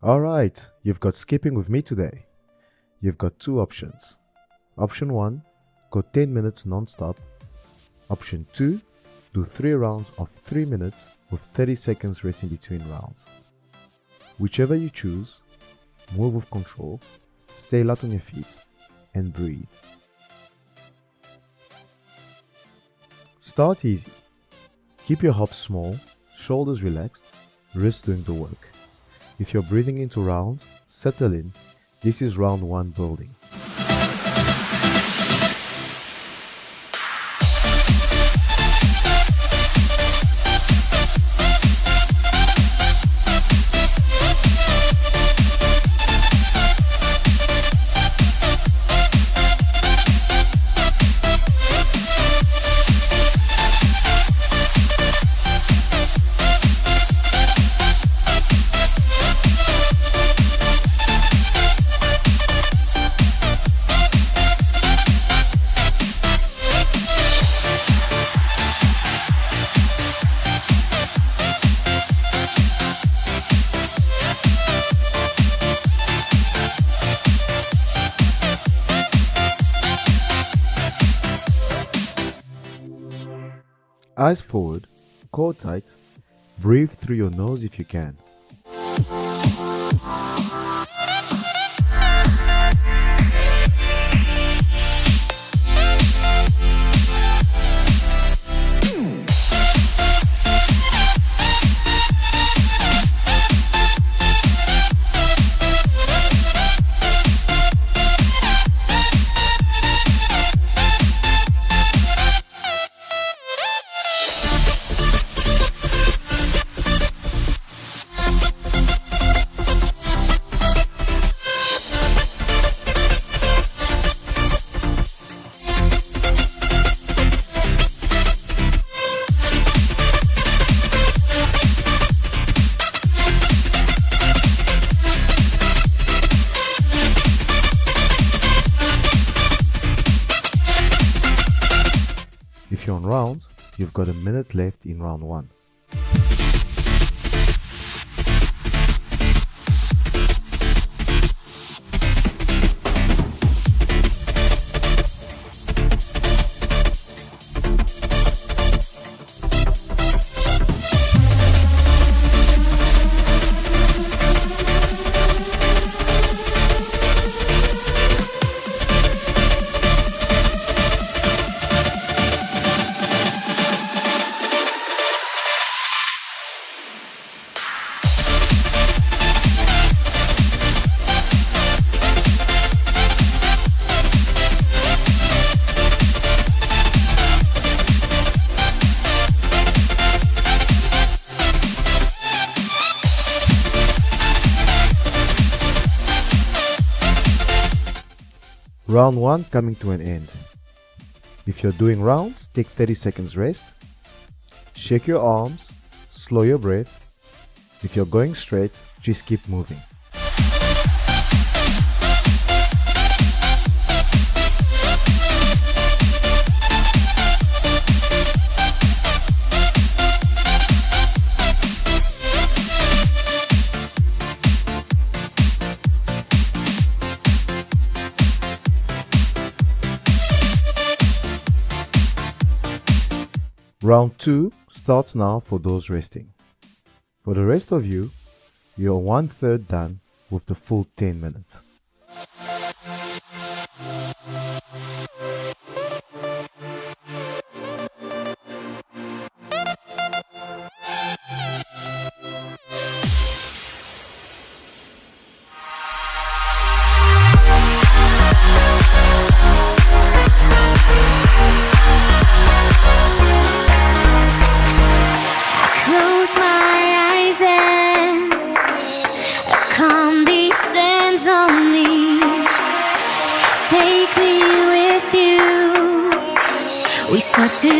Alright, you've got skipping with me today. You've got two options. Option 1, go 10 minutes non-stop. Option 2, do 3 rounds of 3 minutes with 30 seconds rest in between rounds. Whichever you choose, move with control, stay light on your feet, and breathe. Start easy. Keep your hops small, shoulders relaxed, wrists doing the work. If you're breathing into rounds, settle in. This is round 1 building. Eyes forward, core tight, breathe through your nose if you can. If you're on rounds, you've got a minute left in round 1. Round 1 coming to an end. If you're doing rounds, take 30 seconds rest. Shake your arms, slow your breath. If you're going straight, just keep moving. Round 2 starts now for those resting. For the rest of you, you're 1/3 done with the full 10 minutes. Calm descends on me. Take me with you. We soar to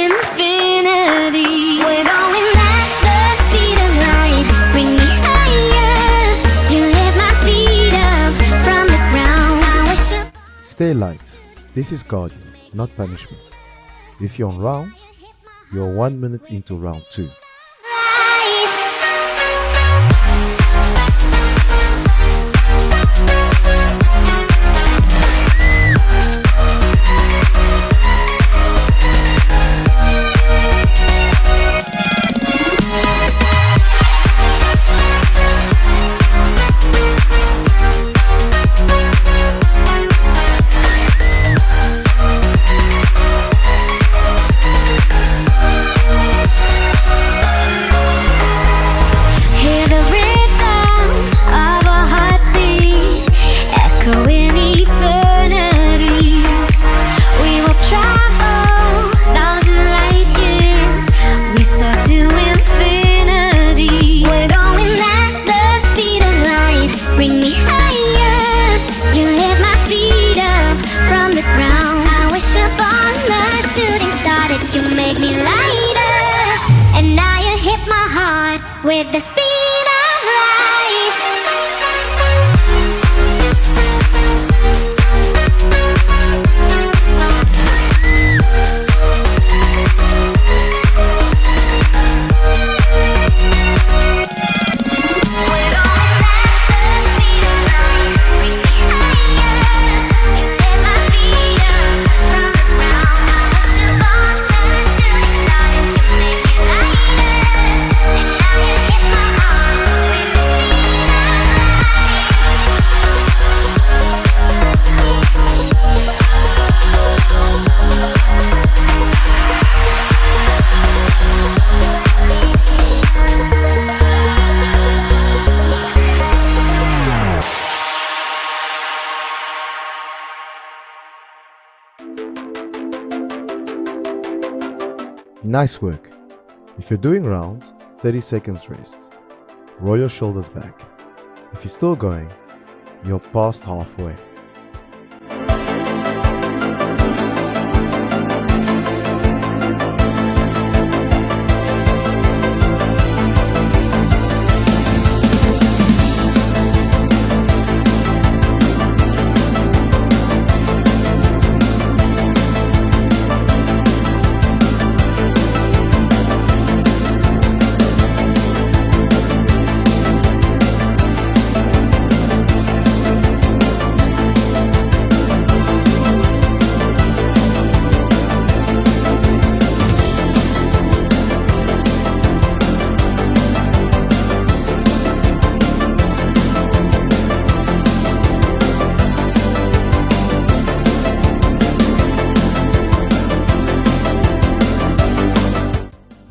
infinity. We're going at the speed of light. Bring me higher. You lift my feet up from the ground. I wish. Stay light. This is cardio, not punishment. If you're on rounds, you're 1 minute into round 2. with the speed of light. We're going at the speed of light. Higher, you get my feet up, round and round. I was the boss that should start. You make it lighter, and now you hit my heart with the Nice work. If you're doing rounds, 30 seconds rest. Roll your shoulders back. If you're still going, you're past halfway.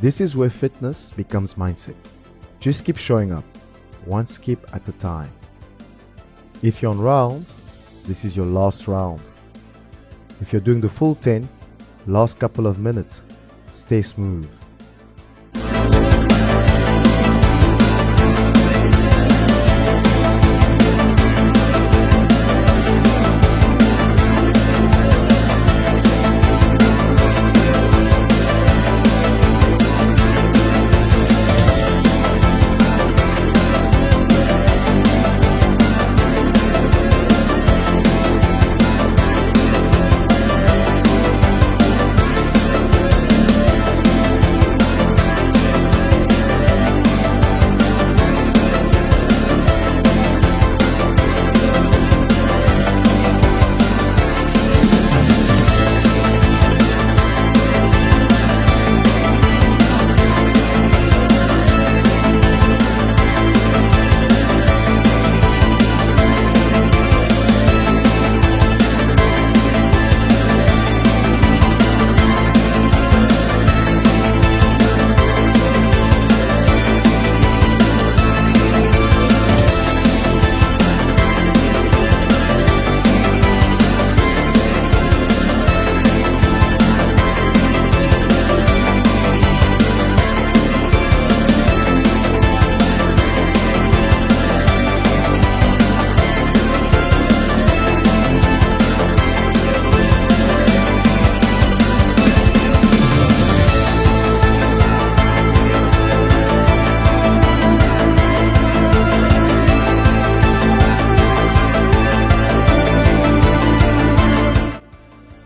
This is where fitness becomes mindset. Just keep showing up, one skip at a time. If you're on rounds, this is your last round. If you're doing the full 10, last couple of minutes, stay smooth.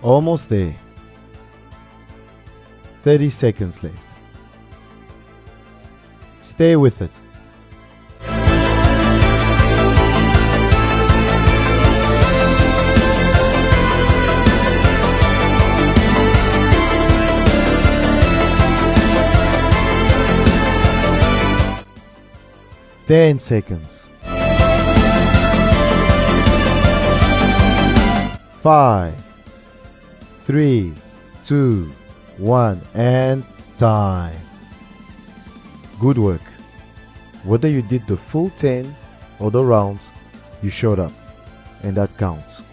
Almost there. 30 seconds left. Stay with it. Ten seconds. 5, 3, 2, 1, and time. Good work. Whether you did the full 10 or the rounds, you showed up, and that counts.